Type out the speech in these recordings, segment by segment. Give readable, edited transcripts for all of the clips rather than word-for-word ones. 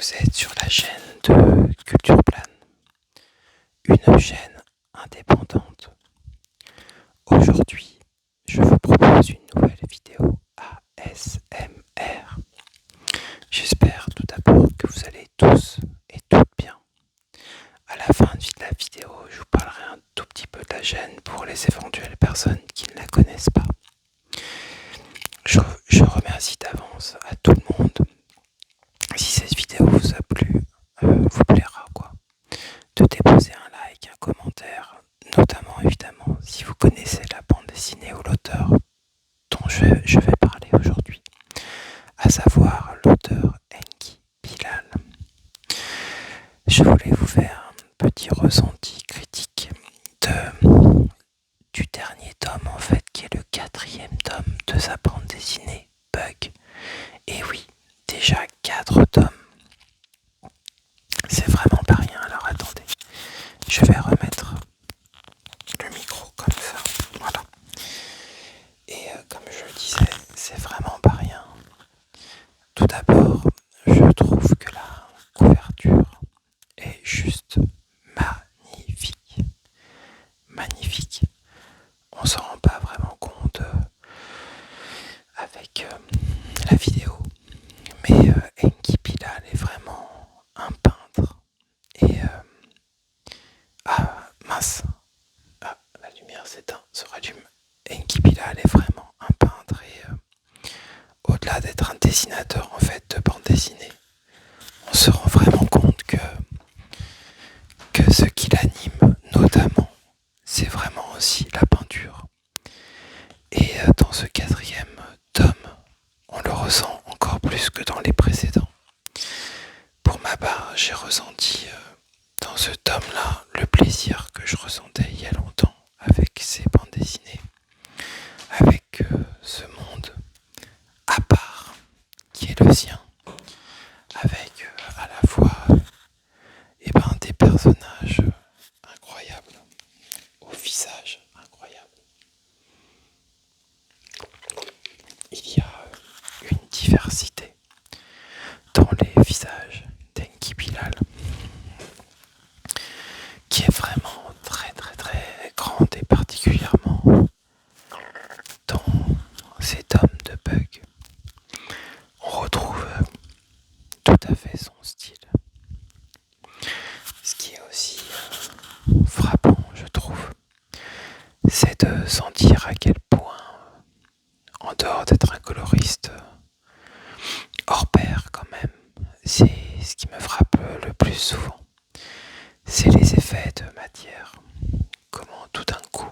Vous êtes sur la chaîne de Culture Plane, une chaîne indépendante. Aujourd'hui, je vous propose une nouvelle vidéo ASMR. J'espère tout d'abord que vous allez tous et toutes bien. À la fin de la vidéo, je vous parlerai un tout petit peu de la chaîne pour les éventuelles personnes qui ne la connaissent pas. Je remercie d'avance à tout le monde. Si cette vidéo vous a plu, vous plaira de déposer un like, un commentaire, notamment évidemment si vous connaissez la bande dessinée ou l'auteur dont je vais parler aujourd'hui, à savoir l'auteur Enki Bilal. Je voulais vous faire un petit ressenti critique du dernier tome en fait, qui est le 4e tome de sa bande dessinée Bug. Et oui, déjà 4 tomes. C'est vraiment pas rien, alors attendez. Je vais remettre le micro comme ça, voilà. Et comme je le disais, c'est vraiment pas rien. Tout d'abord, je trouve que la couverture est juste magnifique. Magnifique. On s'en rend pas vraiment compte avec la vidéo. Mais Enki Bilal est vraiment un peintre. Et mince, la lumière s'éteint, se rallume. Enki Bilal est vraiment un peintre et au-delà d'être un dessinateur en fait de bande dessinée, on se rend vraiment compte que ce qui l'anime notamment, c'est vraiment aussi la peinture. Et dans ce 4e tome, on le ressent encore plus que dans les précédents. Pour ma part, j'ai ressenti dans ce tome-là le plaisir que je ressentais il y a longtemps avec ces bandes dessinées, avec ce monde à part qui est le sien, avec à la fois des personnages incroyables, au visage incroyable. Il y a une diversité dans les visages d'Enki Bilal qui est vraiment très très très grande, et particulièrement dans ces tomes de Bug. On retrouve tout à fait son style. Ce qui est aussi frappant, je trouve, c'est de sentir à quel point, en dehors d'être un coloriste hors pair quand même, c'est ce qui me frappe le plus souvent. C'est les effets de matière. Comment tout d'un coup,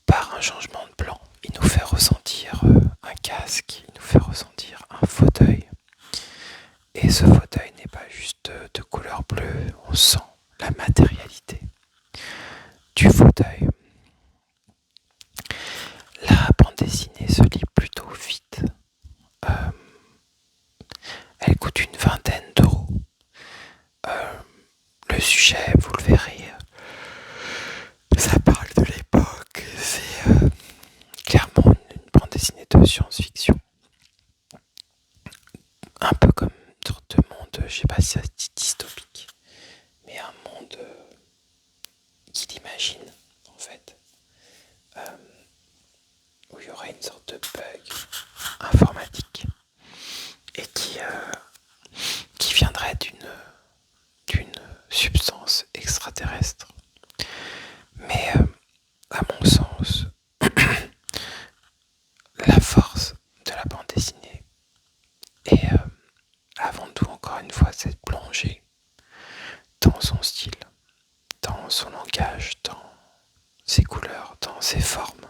par un changement de plan, il nous fait ressentir un casque, il nous fait ressentir un fauteuil. Et ce fauteuil n'est pas juste de couleur bleue, on sent la matérialité du fauteuil. La bande dessinée se lit plutôt vite. Elle coûte une 20aine d'euros. Le sujet, vous le verrez, ça parle de l'époque. C'est clairement une bande dessinée de science-fiction. Un peu comme une sorte de monde, je sais pas si ça se dit dystopique, mais un monde qu'il imagine en fait, où il y aurait une sorte de bug informatique et qui viendrait d'une substance extraterrestre. Mais à mon sens, la force de la bande dessinée est avant tout, encore une fois, cette plongée dans son style, dans son langage, dans ses couleurs, dans ses formes.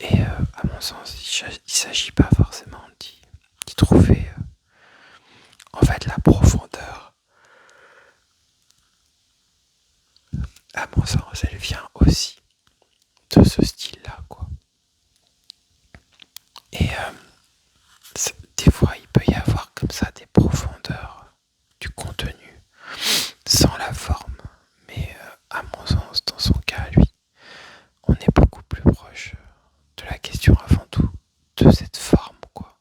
Et à mon sens, il ne s'agit pas forcément d'y trouver en fait la profondeur. À mon sens, elle vient aussi de ce style-là, quoi. Et des fois, il peut y avoir comme ça des profondeurs du contenu sans la forme. Mais à mon sens, dans son cas, lui, on est beaucoup plus proche de la question avant tout de cette forme, quoi.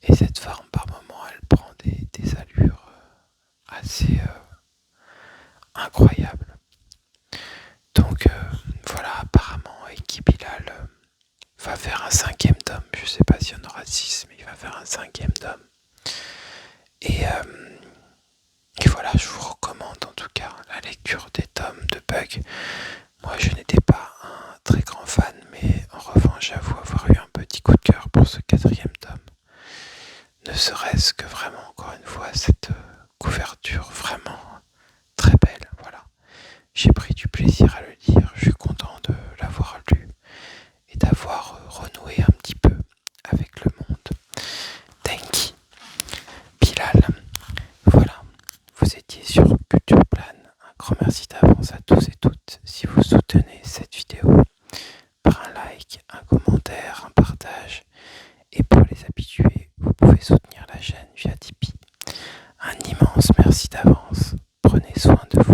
Et cette forme, par moments, elle prend des allures va faire un 5e tome. Je sais pas s'il y en aura 6, mais il va faire un 5e tome. Et voilà, je vous recommande en tout cas la lecture des tomes de Bug. Moi, je n'étais pas un très grand fan, mais en revanche, j'avoue avoir eu un petit coup de cœur pour ce 4e tome. Ne serait-ce que vraiment, encore une fois, cette couverture vraiment très belle. Voilà, j'ai pris du plaisir à le lire. Je suis content de l'avoir lu et d'avoir renoué un petit peu avec le monde d'Enki Bilal. Voilà, vous étiez sur Culture Plane. Un grand merci d'avance à tous et toutes si vous soutenez cette vidéo par un like, un commentaire, un partage. Et pour les habitués, vous pouvez soutenir la chaîne via Tipeee. Un immense merci d'avance. Prenez soin de vous.